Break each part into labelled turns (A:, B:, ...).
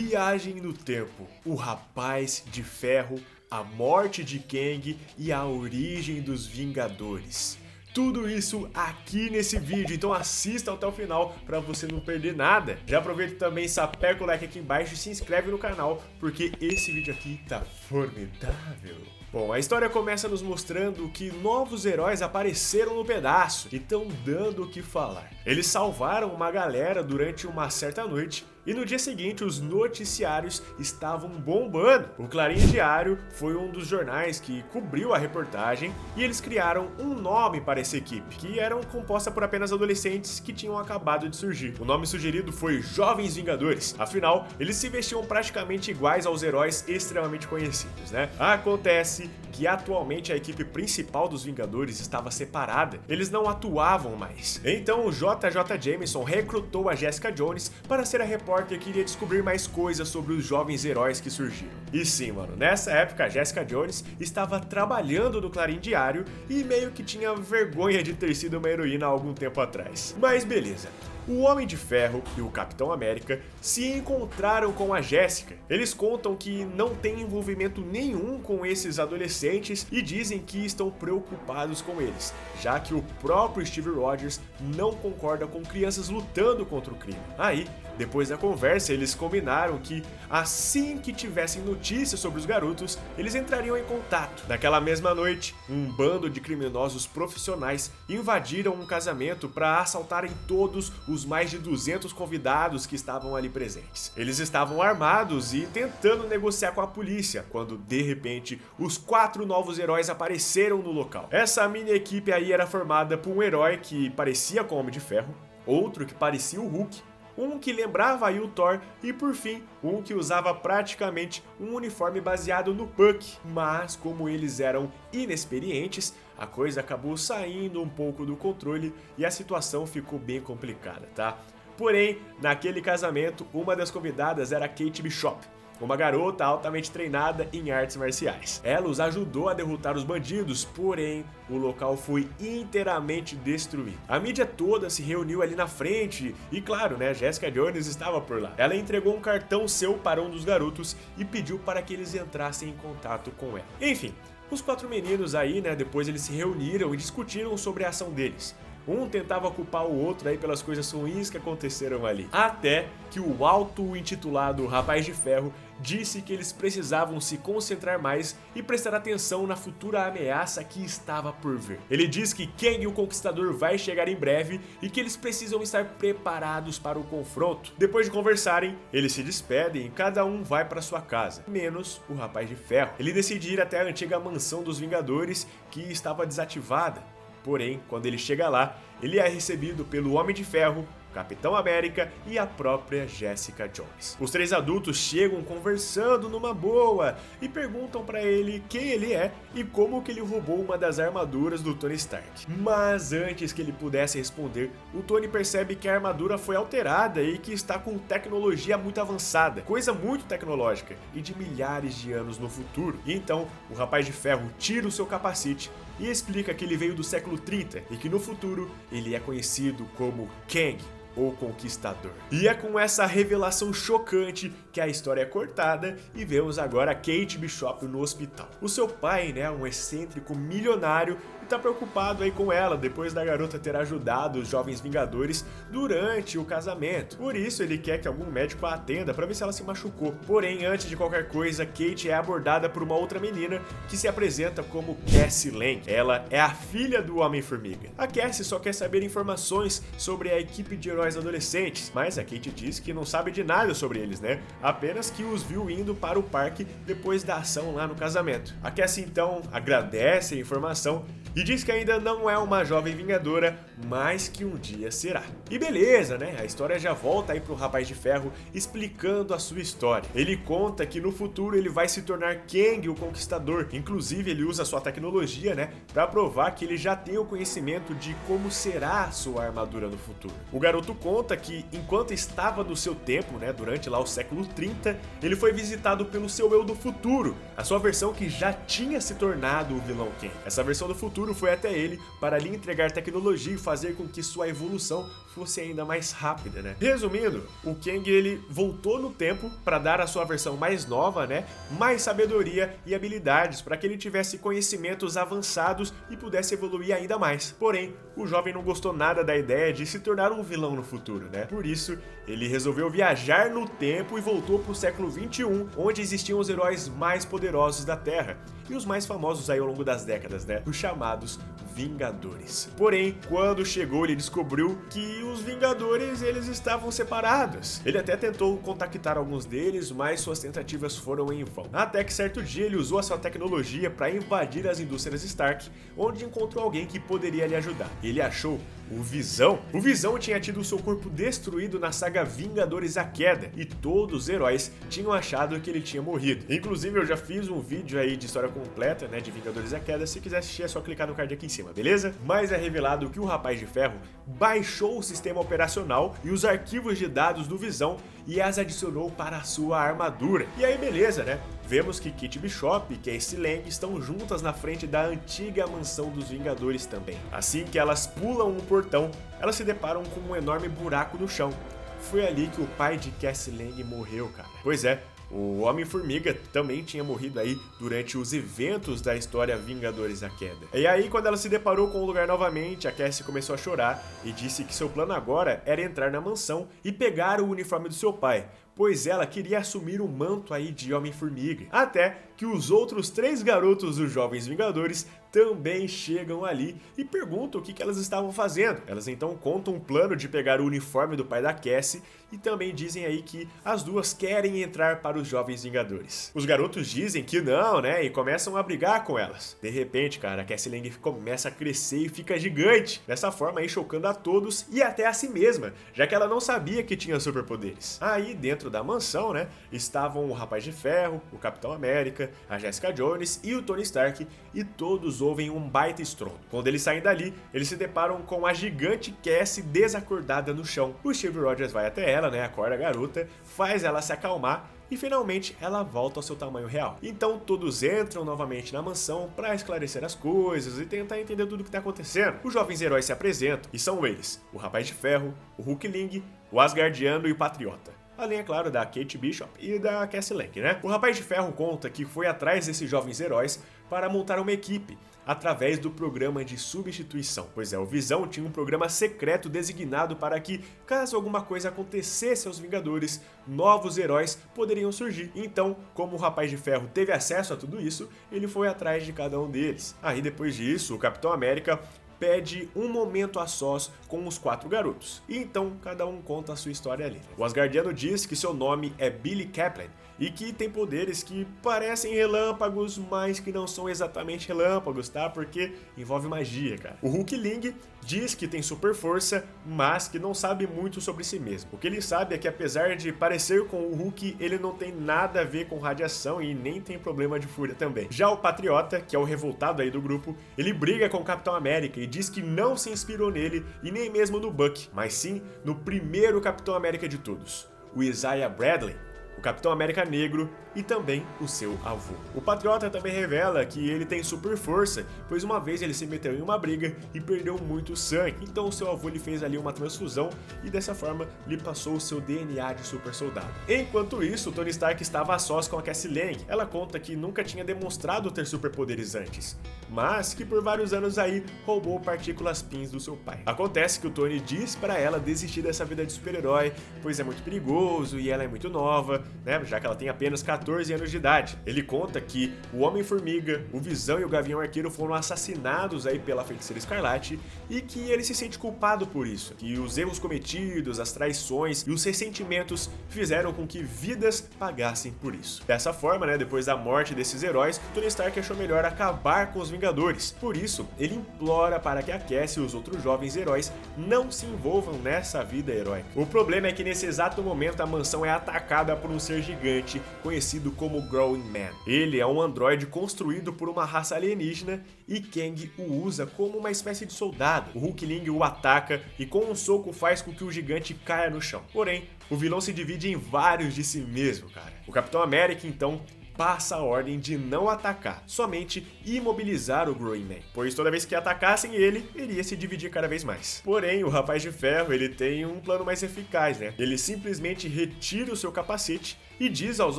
A: Viagem no Tempo, o Rapaz de Ferro, a morte de Kang e a origem dos Vingadores. Tudo isso aqui nesse vídeo, então assista até o final para você não perder nada. Já aproveita também, sapeca o like aqui embaixo e se inscreve no canal, porque esse vídeo aqui tá formidável. Bom, a história começa nos mostrando que novos heróis apareceram no pedaço e estão dando o que falar. Eles salvaram uma galera durante uma certa noite e no dia seguinte os noticiários estavam bombando. O Clarim Diário foi um dos jornais que cobriu a reportagem e eles criaram um nome para essa equipe, que era composta por apenas adolescentes que tinham acabado de surgir. O nome sugerido foi Jovens Vingadores, afinal, eles se vestiam praticamente iguais aos heróis extremamente conhecidos, né? Acontece que atualmente a equipe principal dos Vingadores estava separada, eles não atuavam mais. Então o JJ Jameson recrutou a Jessica Jones para ser a repórter que iria descobrir mais coisas sobre os jovens heróis que surgiram. E sim, mano, nessa época a Jessica Jones estava trabalhando no Clarim Diário e meio que tinha vergonha de ter sido uma heroína há algum tempo atrás. Mas beleza. O Homem de Ferro e o Capitão América se encontraram com a Jéssica. Eles contam que não tem envolvimento nenhum com esses adolescentes e dizem que estão preocupados com eles, já que o próprio Steve Rogers não concorda com crianças lutando contra o crime. Aí, depois da conversa, eles combinaram que assim que tivessem notícias sobre os garotos, eles entrariam em contato. Naquela mesma noite, um bando de criminosos profissionais invadiram um casamento para assaltarem todos os mais de 200 convidados que estavam ali presentes. Eles estavam armados e tentando negociar com a polícia, quando de repente os 4 novos heróis apareceram no local. Essa mini equipe aí era formada por um herói que parecia com o Homem de Ferro, outro que parecia o Hulk, um que lembrava aí o Thor e por fim, um que usava praticamente um uniforme baseado no Puck. Mas como eles eram inexperientes, a coisa acabou saindo um pouco do controle e a situação ficou bem complicada, tá? Porém, naquele casamento, uma das convidadas era Kate Bishop, uma garota altamente treinada em artes marciais. Ela os ajudou a derrotar os bandidos, porém, o local foi inteiramente destruído. A mídia toda se reuniu ali na frente e, claro, né, Jessica Jones estava por lá. Ela entregou um cartão seu para um dos garotos e pediu para que eles entrassem em contato com ela. Enfim, os 4 meninos aí, né, depois eles se reuniram e discutiram sobre a ação deles. Um tentava culpar o outro aí pelas coisas ruins que aconteceram ali. Até que o auto-intitulado Rapaz de Ferro disse que eles precisavam se concentrar mais e prestar atenção na futura ameaça que estava por vir. Ele diz que Kang o Conquistador vai chegar em breve e que eles precisam estar preparados para o confronto. Depois de conversarem, eles se despedem e cada um vai para sua casa, menos o Rapaz de Ferro. Ele decide ir até a antiga mansão dos Vingadores, que estava desativada. Porém, quando ele chega lá, ele é recebido pelo Homem de Ferro, Capitão América e a própria Jessica Jones. Os 3 adultos chegam conversando numa boa e perguntam pra ele quem ele é e como que ele roubou uma das armaduras do Tony Stark. Mas antes que ele pudesse responder, o Tony percebe que a armadura foi alterada e que está com tecnologia muito avançada, coisa muito tecnológica e de milhares de anos no futuro. E então, o Rapaz de Ferro tira o seu capacete e explica que ele veio do século 30 e que no futuro ele é conhecido como Kang, o Conquistador. E é com essa revelação chocante que a história é cortada e vemos agora Kate Bishop no hospital. O seu pai, né, um excêntrico milionário, tá preocupado aí com ela depois da garota ter ajudado os Jovens Vingadores durante o casamento. Por isso ele quer que algum médico a atenda para ver se ela se machucou. Porém, antes de qualquer coisa, Kate é abordada por uma outra menina que se apresenta como Cassie Lang. Ela é a filha do Homem-Formiga. A Cassie só quer saber informações sobre a equipe de heróis adolescentes, mas a Kate diz que não sabe de nada sobre eles, né? Apenas que os viu indo para o parque depois da ação lá no casamento. A Cassie então agradece a informação e diz que ainda não é uma jovem vingadora, mas que um dia será. E beleza, né? A história já volta aí pro Rapaz de Ferro explicando a sua história. Ele conta que no futuro ele vai se tornar Kang o Conquistador. Inclusive ele usa sua tecnologia, né, para provar que ele já tem o conhecimento de como será a sua armadura no futuro. O garoto conto conta que, enquanto estava no seu tempo, né, durante lá o século 30, ele foi visitado pelo seu eu do futuro, a sua versão que já tinha se tornado o vilão Kang. Essa versão do futuro foi até ele para lhe entregar tecnologia e fazer com que sua evolução fosse ainda mais rápida, né? Resumindo, o Kang ele voltou no tempo para dar a sua versão mais nova, né, mais sabedoria e habilidades para que ele tivesse conhecimentos avançados e pudesse evoluir ainda mais. Porém, o jovem não gostou nada da ideia de se tornar um vilão no futuro, né? Por isso, ele resolveu viajar no tempo e voltou para o século 21, onde existiam os heróis mais poderosos da Terra e os mais famosos aí ao longo das décadas, né? Os chamados Vingadores. Porém, quando chegou, ele descobriu que os Vingadores eles estavam separados. Ele até tentou contactar alguns deles, mas suas tentativas foram em vão. Até que certo dia ele usou a sua tecnologia para invadir as indústrias Stark, onde encontrou alguém que poderia lhe ajudar. Ele achou o Visão. O Visão tinha tido seu corpo destruído na saga Vingadores A Queda, e todos os heróis tinham achado que ele tinha morrido. Inclusive eu já fiz um vídeo aí de história completa, né, de Vingadores A Queda, se quiser assistir é só clicar no card aqui em cima, beleza? Mas é revelado que o Rapaz de Ferro baixou o sistema operacional e os arquivos de dados do Visão e as adicionou para a sua armadura. E aí beleza, né? Vemos que Kate Bishop e Cassie Lang estão juntas na frente da antiga mansão dos Vingadores também. Assim que elas pulam um portão, elas se deparam com um enorme buraco no chão. Foi ali que o pai de Cassie Lang morreu, cara. Pois é, o Homem-Formiga também tinha morrido aí durante os eventos da história Vingadores A Queda. E aí, quando ela se deparou com o lugar novamente, a Cassie começou a chorar e disse que seu plano agora era entrar na mansão e pegar o uniforme do seu pai, pois ela queria assumir o manto aí de Homem-Formiga. Até que os outros 3 garotos dos Jovens Vingadores também chegam ali e perguntam o que elas estavam fazendo. Elas então contam um plano de pegar o uniforme do pai da Cassie e também dizem aí que as duas querem entrar para os Jovens Vingadores. Os garotos dizem que não, né, e começam a brigar com elas. De repente, cara, a Cassie Lang começa a crescer e fica gigante, dessa forma aí chocando a todos e até a si mesma, já que ela não sabia que tinha superpoderes. Aí, dentro da mansão, né, estavam o Rapaz de Ferro, o Capitão América, a Jessica Jones e o Tony Stark, e todos ouvem um baita estrondo. Quando eles saem dali, eles se deparam com a gigante Cassie desacordada no chão. O Steve Rogers vai até ela, né, acorda a garota, faz ela se acalmar e finalmente ela volta ao seu tamanho real. Então todos entram novamente na mansão para esclarecer as coisas e tentar entender tudo o que está acontecendo. Os jovens heróis se apresentam e são eles: o Rapaz de Ferro, o Hulkling, o Asgardiano e o Patriota. Além, é claro, da Kate Bishop e da Cassie Lang, né? O Rapaz de Ferro conta que foi atrás desses jovens heróis para montar uma equipe, através do programa de substituição. Pois é, o Visão tinha um programa secreto designado para que, caso alguma coisa acontecesse aos Vingadores, novos heróis poderiam surgir. Então, como o Rapaz de Ferro teve acesso a tudo isso, ele foi atrás de cada um deles. Aí, depois disso, o Capitão América pede um momento a sós com os 4 garotos. E então cada um conta a sua história ali. O Asgardiano diz que seu nome é Billy Kaplan e que tem poderes que parecem relâmpagos, mas que não são exatamente relâmpagos, tá? Porque envolve magia, cara. O Hulkling diz que tem super força, mas que não sabe muito sobre si mesmo. O que ele sabe é que, apesar de parecer com o Hulk, ele não tem nada a ver com radiação e nem tem problema de fúria também. Já o Patriota, que é o revoltado aí do grupo, ele briga com o Capitão América e diz que não se inspirou nele e nem mesmo no Buck, mas sim no primeiro Capitão América de todos, o Isaiah Bradley, o Capitão América Negro e também o seu avô. O Patriota também revela que ele tem super força, pois uma vez ele se meteu em uma briga e perdeu muito sangue, então o seu avô lhe fez ali uma transfusão e dessa forma lhe passou o seu DNA de super soldado. Enquanto isso, o Tony Stark estava a sós com a Cassie Lang. Ela conta que nunca tinha demonstrado ter superpoderes antes, mas que por vários anos aí roubou partículas pins do seu pai. Acontece que o Tony diz para ela desistir dessa vida de super-herói, pois é muito perigoso e ela é muito nova, né, já que ela tem apenas 14 anos de idade. Ele conta que o Homem-Formiga, o Visão e o Gavião Arqueiro foram assassinados aí pela Feiticeira Escarlate e que ele se sente culpado por isso, que os erros cometidos, as traições e os ressentimentos fizeram com que vidas pagassem por isso. Dessa forma, né, depois da morte desses heróis, Tony Stark achou melhor acabar com os Vingadores. Por isso, ele implora para que a Cassie e os outros jovens heróis não se envolvam nessa vida heróica. O problema é que nesse exato momento a mansão é atacada por um um ser gigante conhecido como Growing Man. Ele é um androide construído por uma raça alienígena e Kang o usa como uma espécie de soldado. O Hulkling o ataca e com um soco faz com que o gigante caia no chão. Porém, o vilão se divide em vários de si mesmo, cara. O Capitão América, então, passa a ordem de não atacar, somente imobilizar o Growing Man, pois toda vez que atacassem ele, iria se dividir cada vez mais. Porém, o Rapaz de Ferro, ele tem um plano mais eficaz, né? Ele simplesmente retira o seu capacete e diz aos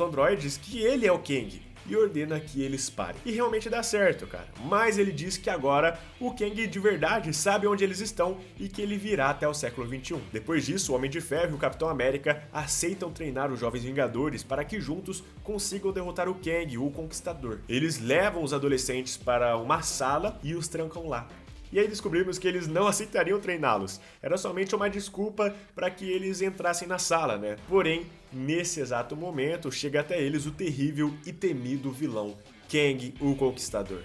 A: androides que ele é o Kang, e ordena que eles parem. E realmente dá certo, cara. Mas ele diz que agora o Kang de verdade sabe onde eles estão e que ele virá até o século XXI. Depois disso, o Homem de Ferro e o Capitão América aceitam treinar os Jovens Vingadores para que juntos consigam derrotar o Kang, o Conquistador. Eles levam os adolescentes para uma sala e os trancam lá. E aí descobrimos que eles não aceitariam treiná-los. Era somente uma desculpa para que eles entrassem na sala, né? Porém, nesse exato momento, chega até eles o terrível e temido vilão, Kang, o Conquistador.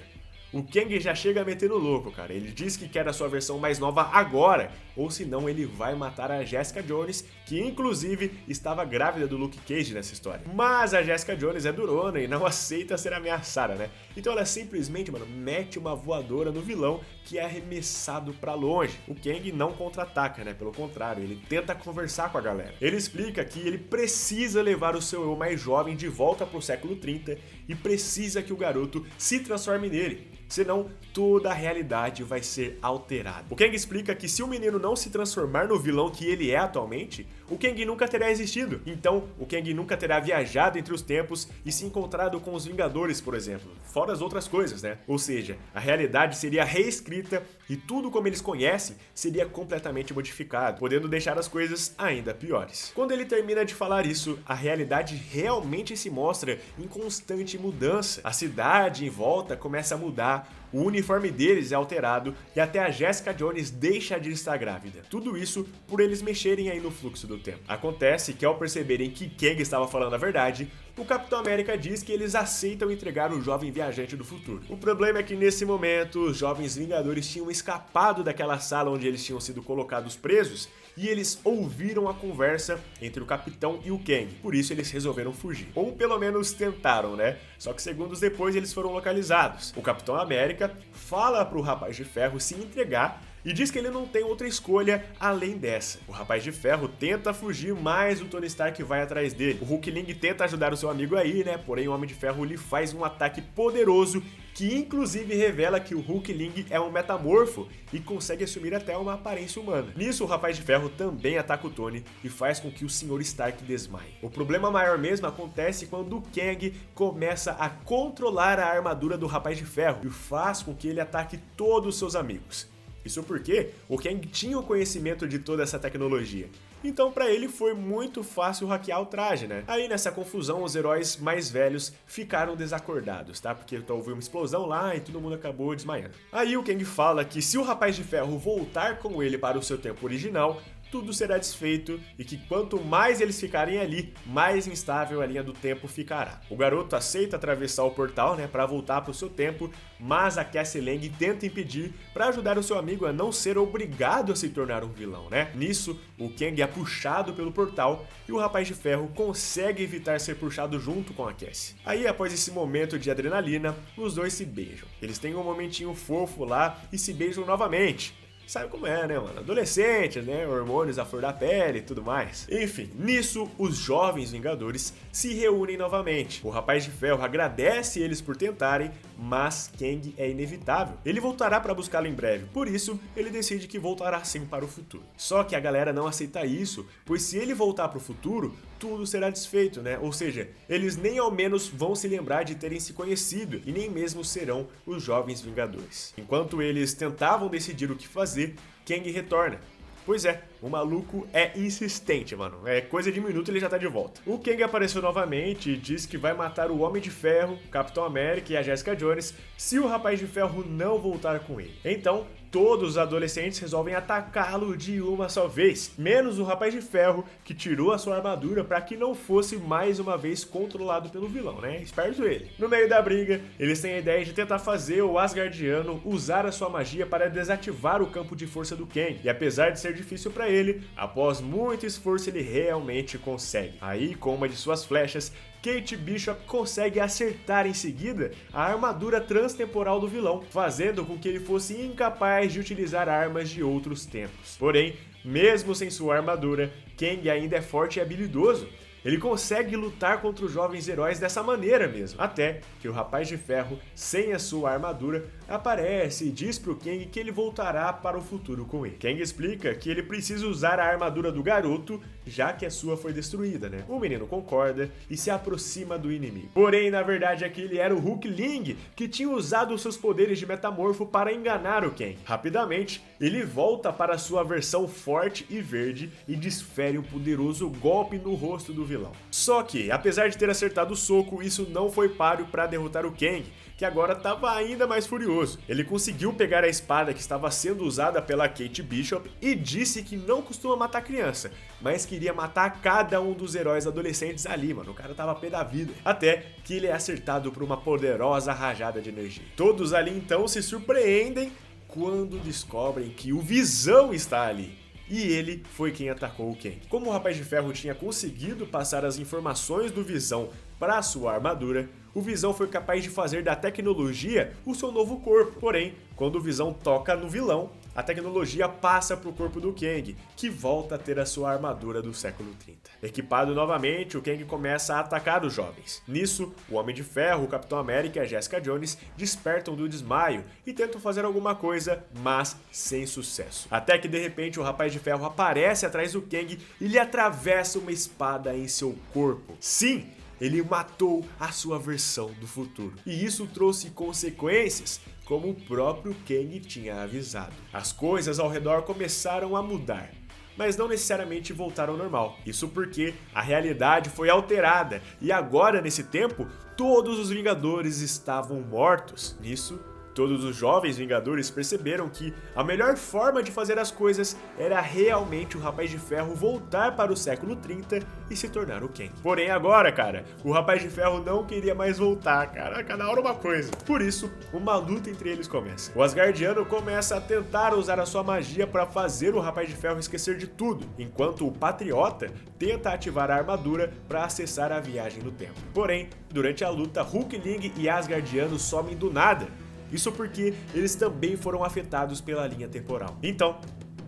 A: O Kang já chega metendo louco, cara. Ele diz que quer a sua versão mais nova agora, ou senão ele vai matar a Jessica Jones, que inclusive estava grávida do Luke Cage nessa história. Mas a Jessica Jones é durona e não aceita ser ameaçada, né? Então ela simplesmente, mano, mete uma voadora no vilão, que é arremessado pra longe. O Kang não contra-ataca, né? Pelo contrário, ele tenta conversar com a galera. Ele explica que ele precisa levar o seu eu mais jovem de volta pro século 30 e precisa que o garoto se transforme nele. Senão, toda a realidade vai ser alterada. O Kang explica que se o menino não se transformar no vilão que ele é atualmente, o Kang nunca terá existido. Então, o Kang nunca terá viajado entre os tempos e se encontrado com os Vingadores, por exemplo. Fora as outras coisas, né? Ou seja, a realidade seria reescrita e tudo como eles conhecem seria completamente modificado, podendo deixar as coisas ainda piores. Quando ele termina de falar isso, a realidade realmente se mostra em constante mudança. A cidade em volta começa a mudar, o uniforme deles é alterado e até a Jessica Jones deixa de estar grávida. Tudo isso por eles mexerem aí no fluxo do tempo. Acontece que ao perceberem que Kang estava falando a verdade, o Capitão América diz que eles aceitam entregar o jovem viajante do futuro. O problema é que nesse momento os jovens Vingadores tinham escapado daquela sala onde eles tinham sido colocados presos e eles ouviram a conversa entre o Capitão e o Kang, por isso eles resolveram fugir. Ou pelo menos tentaram, né? Só que segundos depois eles foram localizados. O Capitão América fala pro Rapaz de Ferro se entregar e diz que ele não tem outra escolha além dessa. O Rapaz de Ferro tenta fugir, mas o Tony Stark vai atrás dele. O Hulkling tenta ajudar o seu amigo aí, né? Porém o Homem de Ferro lhe faz um ataque poderoso que inclusive revela que o Hulkling é um metamorfo e consegue assumir até uma aparência humana. Nisso, o Rapaz de Ferro também ataca o Tony e faz com que o Sr. Stark desmaie. O problema maior mesmo acontece quando o Kang começa a controlar a armadura do Rapaz de Ferro e faz com que ele ataque todos os seus amigos. Isso porque o Kang tinha o conhecimento de toda essa tecnologia. Então pra ele foi muito fácil hackear o traje, né? Aí nessa confusão os heróis mais velhos ficaram desacordados, tá? Porque houve uma explosão lá e todo mundo acabou desmaiando. Aí o Kang fala que se o Rapaz de Ferro voltar com ele para o seu tempo original, tudo será desfeito e que quanto mais eles ficarem ali, mais instável a linha do tempo ficará. O garoto aceita atravessar o portal, né, para voltar para o seu tempo, mas a Cassie Lang tenta impedir para ajudar o seu amigo a não ser obrigado a se tornar um vilão, né? Nisso, o Kang é puxado pelo portal e o Rapaz de Ferro consegue evitar ser puxado junto com a Cassie. Aí, após esse momento de adrenalina, os dois se beijam. Eles têm um momentinho fofo lá e se beijam novamente. Sabe como é, né, mano? Adolescentes, né? Hormônios à flor da pele e tudo mais. Enfim, nisso, os jovens Vingadores se reúnem novamente. O Rapaz de Ferro agradece eles por tentarem, mas Kang é inevitável. Ele voltará para buscá-lo em breve, por isso, ele decide que voltará sim para o futuro. Só que a galera não aceita isso, pois se ele voltar para o futuro, tudo será desfeito, né? Ou seja, eles nem ao menos vão se lembrar de terem se conhecido e nem mesmo serão os jovens Vingadores. Enquanto eles tentavam decidir o que fazer, Kang retorna. Pois é, o maluco é insistente, mano. É coisa de minuto e ele já tá de volta. O Kang apareceu novamente e diz que vai matar o Homem de Ferro, o Capitão América e a Jessica Jones se o Rapaz de Ferro não voltar com ele. Então, todos os adolescentes resolvem atacá-lo de uma só vez, menos o Rapaz de Ferro, que tirou a sua armadura para que não fosse mais uma vez controlado pelo vilão, né? Esperto ele. No meio da briga, eles têm a ideia de tentar fazer o Asgardiano usar a sua magia para desativar o campo de força do Kang, e apesar de ser difícil para ele, após muito esforço ele realmente consegue. Aí, com uma de suas flechas, Kate Bishop consegue acertar em seguida a armadura transtemporal do vilão, fazendo com que ele fosse incapaz de utilizar armas de outros tempos. Porém, mesmo sem sua armadura, Kang ainda é forte e habilidoso. Ele consegue lutar contra os jovens heróis dessa maneira mesmo, até que o Rapaz de Ferro, sem a sua armadura, aparece e diz pro Kang que ele voltará para o futuro com ele. Kang explica que ele precisa usar a armadura do garoto, já que a sua foi destruída, né? O menino concorda e se aproxima do inimigo. Porém, na verdade, aquele era o Hulkling, que tinha usado seus poderes de metamorfo para enganar o Kang. Rapidamente, ele volta para sua versão forte e verde e desfere um poderoso golpe no rosto do vilão. Só que, apesar de ter acertado o soco, isso não foi páreo para derrotar o Kang, que agora estava ainda mais furioso. Ele conseguiu pegar a espada que estava sendo usada pela Kate Bishop e disse que não costuma matar criança, mas queria matar cada um dos heróis adolescentes ali, mano. O cara tava pé da vida. Até que ele é acertado por uma poderosa rajada de energia. Todos ali então se surpreendem quando descobrem que o Visão está ali. E ele foi quem atacou o Kang. Como o Rapaz de Ferro tinha conseguido passar as informações do Visão para sua armadura, o Visão foi capaz de fazer da tecnologia o seu novo corpo. Porém, quando o Visão toca no vilão, a tecnologia passa para o corpo do Kang, que volta a ter a sua armadura do século 30. Equipado novamente, o Kang começa a atacar os jovens. Nisso, o Homem de Ferro, o Capitão América e a Jessica Jones despertam do desmaio e tentam fazer alguma coisa, mas sem sucesso. Até que de repente o Rapaz de Ferro aparece atrás do Kang e lhe atravessa uma espada em seu corpo. Sim! Ele matou a sua versão do futuro. E isso trouxe consequências, como o próprio Kang tinha avisado. As coisas ao redor começaram a mudar, mas não necessariamente voltaram ao normal. Isso porque a realidade foi alterada e agora, nesse tempo, todos os Vingadores estavam mortos. Nisso, todos os jovens Vingadores perceberam que a melhor forma de fazer as coisas era realmente o Rapaz de Ferro voltar para o século 30 e se tornar o Kang. Porém agora, cara, o Rapaz de Ferro não queria mais voltar, cara. Cada hora uma coisa. Por isso, uma luta entre eles começa. O Asgardiano começa a tentar usar a sua magia para fazer o Rapaz de Ferro esquecer de tudo, enquanto o Patriota tenta ativar a armadura para acessar a viagem no tempo. Porém, durante a luta, Hulkling e Asgardiano somem do nada. Isso porque eles também foram afetados pela linha temporal. Então,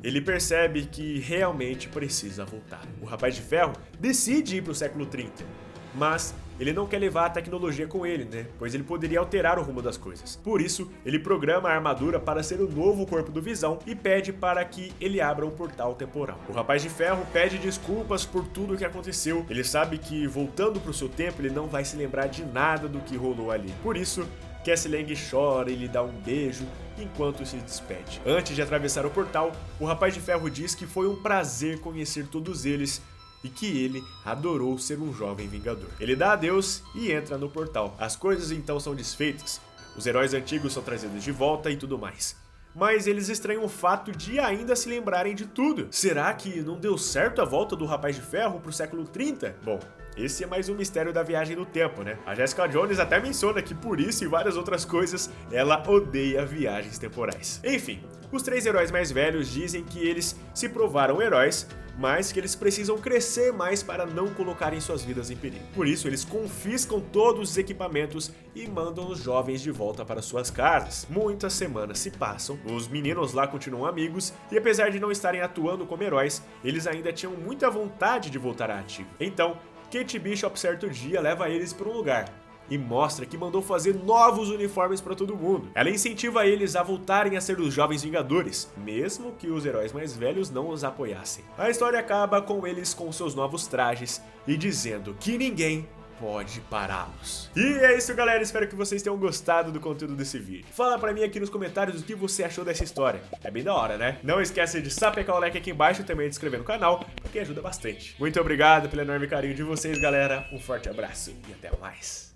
A: ele percebe que realmente precisa voltar. O Rapaz de Ferro decide ir para o século 30, mas ele não quer levar a tecnologia com ele, né? Pois ele poderia alterar o rumo das coisas. Por isso, ele programa a armadura para ser o novo corpo do Visão e pede para que ele abra um portal temporal. O Rapaz de Ferro pede desculpas por tudo o que aconteceu. Ele sabe que, voltando para o seu tempo, ele não vai se lembrar de nada do que rolou ali. Por isso, Cassie Lang chora e lhe dá um beijo enquanto se despede. Antes de atravessar o portal, o Rapaz de Ferro diz que foi um prazer conhecer todos eles e que ele adorou ser um jovem Vingador. Ele dá adeus e entra no portal. As coisas então são desfeitas, os heróis antigos são trazidos de volta e tudo mais. Mas eles estranham o fato de ainda se lembrarem de tudo. Será que não deu certo a volta do Rapaz de Ferro pro século 30? Bom, esse é mais um mistério da viagem no tempo, né? A Jessica Jones até menciona que por isso e várias outras coisas, ela odeia viagens temporais. Enfim, os três heróis mais velhos dizem que eles se provaram heróis, mas que eles precisam crescer mais para não colocarem suas vidas em perigo. Por isso, eles confiscam todos os equipamentos e mandam os jovens de volta para suas casas. Muitas semanas se passam, os meninos lá continuam amigos, e apesar de não estarem atuando como heróis, eles ainda tinham muita vontade de voltar à ativa. Então, Kate Bishop certo dia leva eles para um lugar e mostra que mandou fazer novos uniformes para todo mundo. Ela incentiva eles a voltarem a ser os jovens Vingadores, mesmo que os heróis mais velhos não os apoiassem. A história acaba com eles com seus novos trajes e dizendo que ninguém pode pará-los. E é isso, galera, espero que vocês tenham gostado do conteúdo desse vídeo. Fala pra mim aqui nos comentários o que você achou dessa história. É bem da hora, né? Não esquece de sapecar o like aqui embaixo e também de se inscrever no canal, porque ajuda bastante. Muito obrigado pelo enorme carinho de vocês, galera. Um forte abraço e até mais.